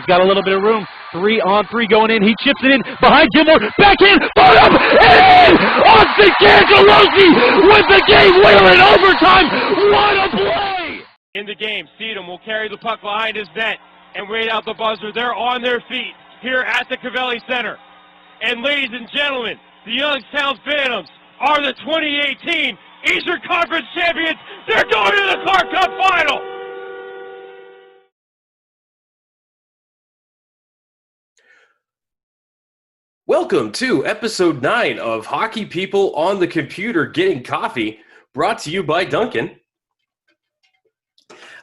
got a little bit of room. 3-on-3 going in. He chips it in behind Gilmore. Back in. Put up. And in. Austin Cangelosi with the game winner in overtime. What a play. In the game, Sedum will carry the puck behind his net and wait out the buzzer. They're on their feet here at the Covelli Center. And ladies and gentlemen, the Youngstown Phantoms are the 2018 Eastern Conference champions. They're going to the Clark Cup final. Welcome to episode 9 of Hockey People on the Computer Getting Coffee, brought to you by Dunkin.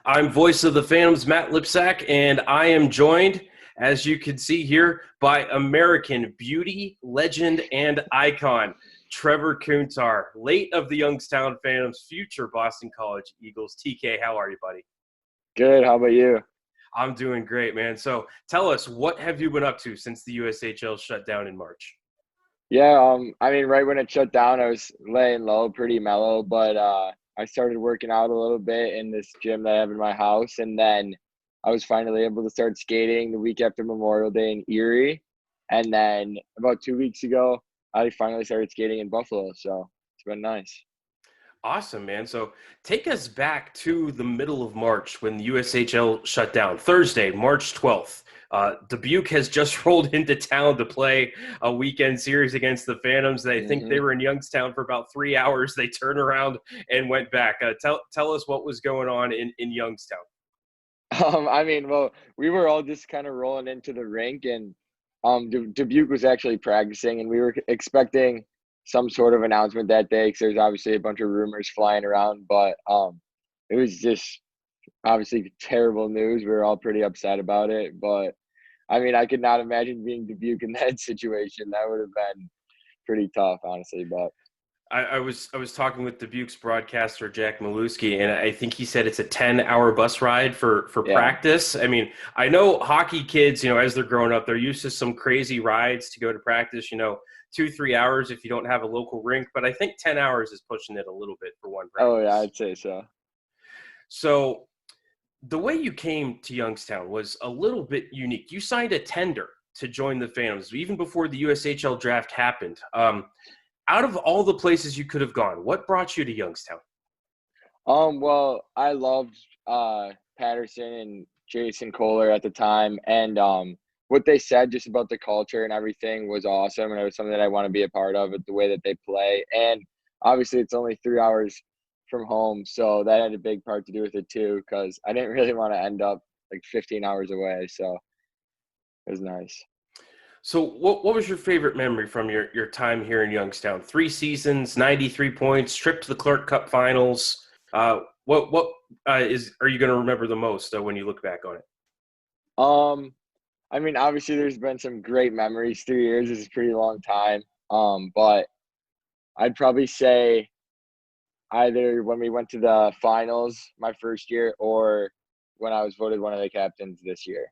I'm voice of the Phantoms, Matt Lipsack, and I am joined, as you can see here, by American beauty, legend, and icon, Trevor Kuntar, late of the Youngstown Phantoms, future Boston College Eagles. TK, how are you, buddy? Good. How about you? I'm doing great, man. So tell us, what have you been up to since the USHL shut down in March? Yeah, right when it shut down, I was laying low, pretty mellow, but I started working out a little bit in this gym that I have in my house, and then I was finally able to start skating the week after Memorial Day in Erie, and then about 2 weeks ago, I finally started skating in Buffalo, so it's been nice. Awesome, man. So take us back to the middle of March when the USHL shut down. Thursday, March 12th. Dubuque has just rolled into town to play a weekend series against the Phantoms. They think they were in Youngstown for about 3 hours. They turned around and went back. Tell us what was going on in Youngstown. We were all just kind of rolling into the rink, and Dubuque was actually practicing, and we were expecting some sort of announcement that day because there's obviously a bunch of rumors flying around, but it was just obviously terrible news. We were all pretty upset about it, but I could not imagine being Dubuque in that situation. That would have been pretty tough, honestly. But I was talking with Dubuque's broadcaster, Jack Maluski, and I think he said it's a 10-hour bus ride for practice. I mean, I know hockey kids, as they're growing up, they're used to some crazy rides to go to practice, 2-3 hours if you don't have a local rink, but I think 10 hours is pushing it a little bit for one practice. Oh, yeah, I'd say so. So the way you came to Youngstown was a little bit unique. You signed a tender to join the Phantoms even before the USHL draft happened. Out of all the places you could have gone, what brought you to Youngstown? Well, I loved Patterson and Jason Kohler at the time, and what they said just about the culture and everything was awesome, and it was something that I want to be a part of, the way that they play. And obviously it's only 3 hours from home, so that had a big part to do with it too, because I didn't really want to end up like 15 hours away, so it was nice. So what was your favorite memory from your time here in Youngstown? 3 seasons, 93 points, trip to the Clark Cup finals. What are you going to remember the most when you look back on it? Obviously there's been some great memories. 3 years is a pretty long time. But I'd probably say either when we went to the finals my first year or when I was voted one of the captains this year.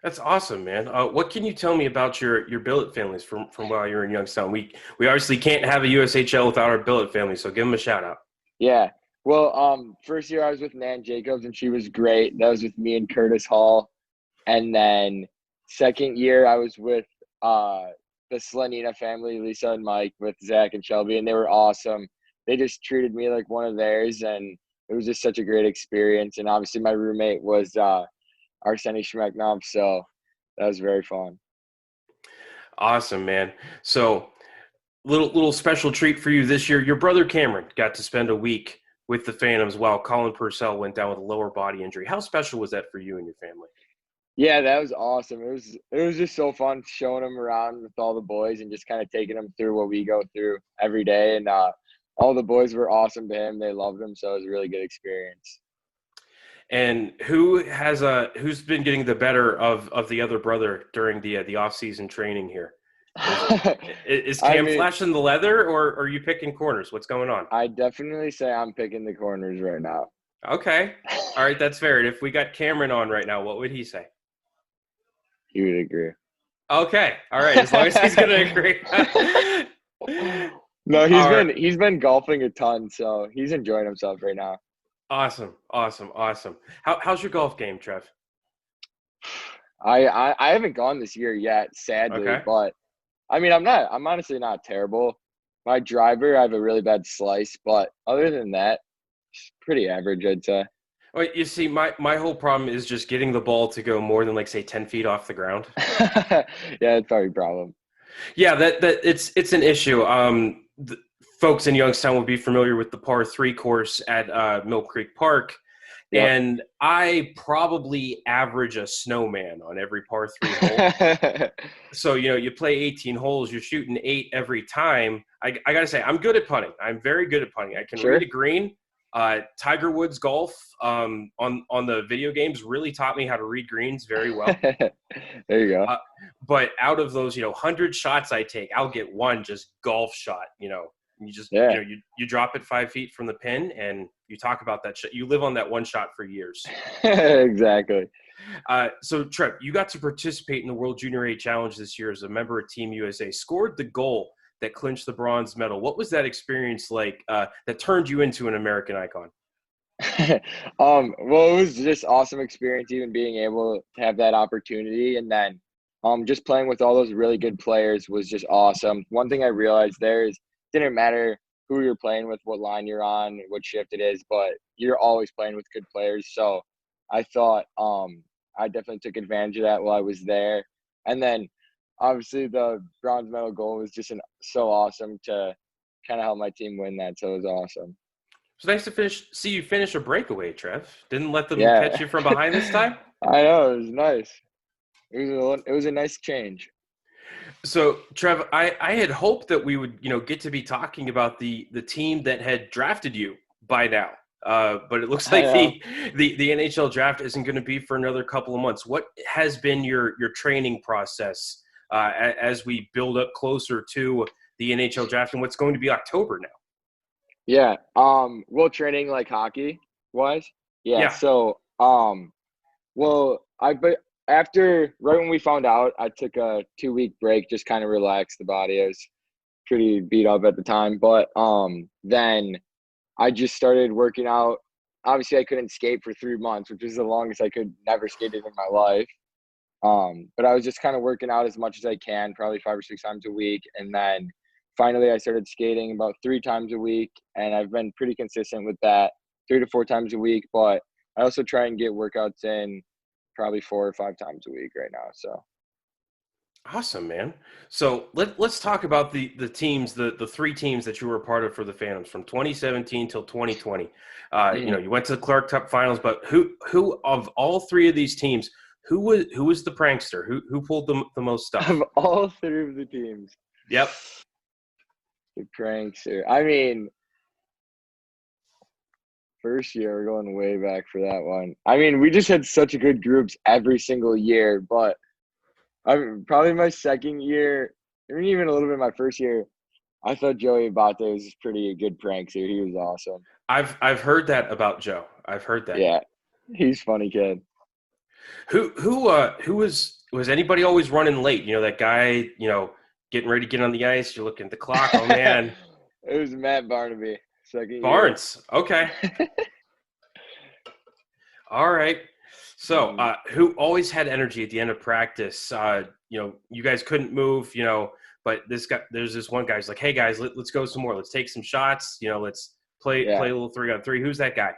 That's awesome, man. What can you tell me about your billet families from while you're in Youngstown? We obviously can't have a USHL without our billet family, so give them a shout out. Yeah. Well, first year I was with Nan Jacobs, and she was great. That was with me and Curtis Hall. And then second year I was with the Slanina family, Lisa and Mike, with Zach and Shelby, and they were awesome. They just treated me like one of theirs, and it was just such a great experience. And obviously my roommate was Arseny Shmeknov, so that was very fun. Awesome, man. So little special treat for you this year. Your brother Cameron got to spend a week with the Phantoms while Colin Purcell went down with a lower body injury. How special was that for you and your family? Yeah, that was awesome. It was just so fun showing him around with all the boys and just kind of taking him through what we go through every day. And all the boys were awesome to him. They loved him, so it was a really good experience. And who's been getting the better of the other brother during the off-season training here? Is Cam flashing the leather, or are you picking corners? What's going on? I definitely say I'm picking the corners right now. Okay. All right, that's fair. And if we got Cameron on right now, what would he say? He would agree. Okay. All right. As long as he's going to agree. No, he's been golfing a ton, so he's enjoying himself right now. Awesome. How's your golf game, Trev? I haven't gone this year yet, sadly, Okay. but I mean, I'm honestly not terrible. My driver, I have a really bad slice, but other than that, it's pretty average, I'd say. Well, you see, my whole problem is just getting the ball to go more than like say 10 feet off the ground. Yeah, that's probably a problem. Yeah, that it's an issue. Folks in Youngstown will be familiar with the par 3 course at Mill Creek Park, Yep. and I probably average a snowman on every par 3 hole. So, you play 18 holes, you're shooting 8 every time. I got to say, I'm good at putting. I'm very good at putting. I can Sure. read a green. Tiger Woods golf on the video games really taught me how to read greens very well. There you go. But out of those, 100 shots I take, I'll get one just golf shot. You just, Yeah. you drop it 5 feet from the pin, and you talk about that shot. You live on that one shot for years. Exactly. So, Trev, you got to participate in the World Junior A Challenge this year as a member of Team USA, scored the goal that clinched the bronze medal. What was that experience like that turned you into an American icon? Well, it was just awesome experience even being able to have that opportunity, and then just playing with all those really good players was just awesome. One thing I realized there is it didn't matter who you're playing with, what line you're on, what shift it is, but you're always playing with good players. So I thought I definitely took advantage of that while I was there. And then obviously the bronze medal goal was just so awesome to kind of help my team win that. So it was awesome. It's nice to see you finish a breakaway, Trev. Didn't let them catch Yeah. you from behind this time? I know, it was nice. It was a nice change. So, Trev, I had hoped that we would, get to be talking about the team that had drafted you by now. But it looks like the NHL draft isn't going to be for another couple of months. What has been your training process as we build up closer to the NHL draft and what's going to be October now? Yeah. Well, training like hockey wise. Yeah. Yeah. So, well, right when we found out, I took a 2-week break, just kind of relaxed the body. I was pretty beat up at the time, but then I just started working out. Obviously, I couldn't skate for 3 months, which is the longest I could never skated in my life. But I was just kind of working out as much as I can, probably 5 or 6 times a week, and then finally I started skating about 3 times a week, and I've been pretty consistent with that, 3 to 4 times a week. But I also try and get workouts in probably 4 or 5 times a week right now. So Awesome, man. So let's talk about the teams, the 3 teams that you were a part of for the Phantoms from 2017 till 2020. You went to the Clark Cup Finals, but who of all 3 of these teams, who was the prankster? Who pulled the most stuff? of all 3 of the teams, Yep. the prankster. I mean, first year, we're going way back for that one. I mean, we just had such good groups every single year, but probably my second year, I mean, even a little bit my first year, I thought Joey Abate was a pretty good prankster. He was awesome. I've heard that about Joe. I've heard that. Yeah, he's a funny kid. Who was anybody always running late? That guy, getting ready to get on the ice. You're looking at the clock. Oh man, it was Matt Barnaby, second Barnes. year. Okay. All right. So, who always had energy at the end of practice? You guys couldn't move, but there's this one guy's like, hey guys, let's go some more. Let's take some shots. Let's play a little 3-on-3. Who's that guy?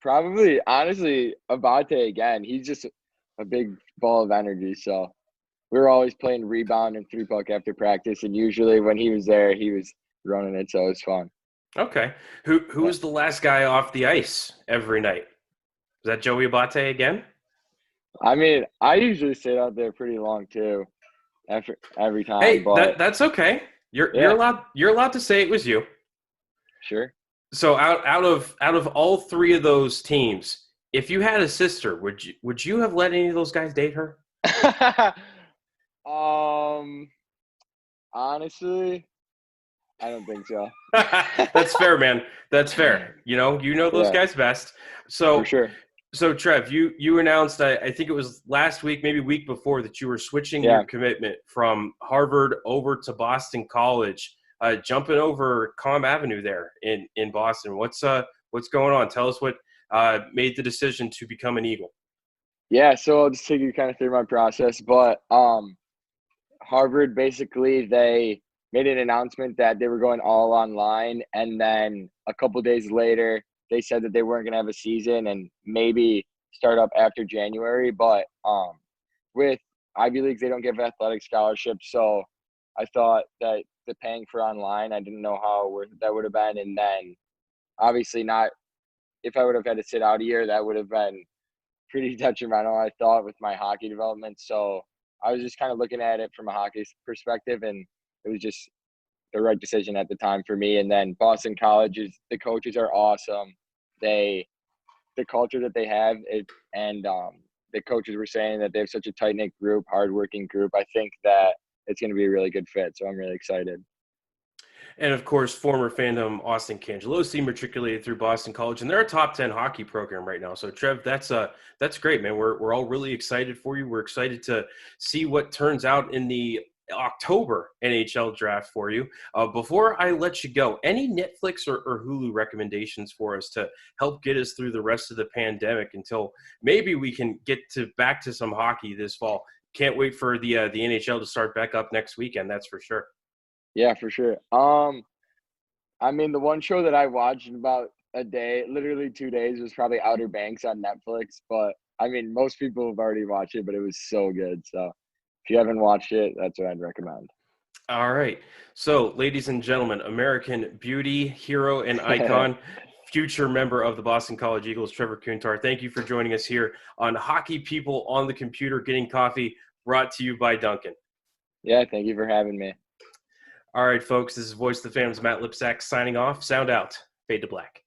Probably, honestly, Abate again. He's just a big ball of energy. So we were always playing rebound and 3-puck after practice, and usually when he was there, he was running it. So it was fun. Okay. Who was the last guy off the ice every night? Is that Joey Abate again? I mean, I usually sit out there pretty long too, every time. Hey, but that's okay. You're allowed to say it was you. Sure. So out of all 3 of those teams, if you had a sister, would you have let any of those guys date her? Honestly, I don't think so. That's fair, man. That's fair. You know those guys best. So for sure. So Trev, you announced, I think it was last week, maybe week before, that you were switching your commitment from Harvard over to Boston College, jumping over Comm Avenue there in Boston. What's going on? Tell us made the decision to become an Eagle? Yeah, so I'll just take you kind of through my process. But Harvard, basically, they made an announcement that they were going all online. And then a couple days later, they said that they weren't going to have a season and maybe start up after January. But with Ivy Leagues, they don't give athletic scholarships. So I thought that the paying for online, I didn't know how worth that would have been. And then obviously not, if I would have had to sit out a year, that would have been pretty detrimental, I thought, with my hockey development. So I was just kind of looking at it from a hockey perspective, and it was just the right decision at the time for me. And then Boston College the coaches are awesome. The culture that they have, and the coaches were saying that they have such a tight knit group, hardworking group. I think that it's going to be a really good fit. So I'm really excited. And of course, former fandom Austin Cangelosi matriculated through Boston College, and they're a top 10 hockey program right now. So Trev, that's great, man. We're all really excited for you. We're excited to see what turns out in the October NHL draft for you. Before I let you go, any Netflix or Hulu recommendations for us to help get us through the rest of the pandemic until maybe we can get back to some hockey this fall? Can't wait for the NHL to start back up next weekend. That's for sure. Yeah, for sure. I mean, the one show that I watched in about a day, literally 2 days, was probably Outer Banks on Netflix. But I mean, most people have already watched it, but it was so good. So if you haven't watched it, that's what I'd recommend. All right. So, ladies and gentlemen, American beauty, hero, and icon, future member of the Boston College Eagles, Trevor Kuntar. Thank you for joining us here on Hockey People on the Computer Getting Coffee, brought to you by Dunkin. Yeah, thank you for having me. All right, folks, this is Voice of the Fans, Matt Lipsack signing off. Sound out. Fade to black.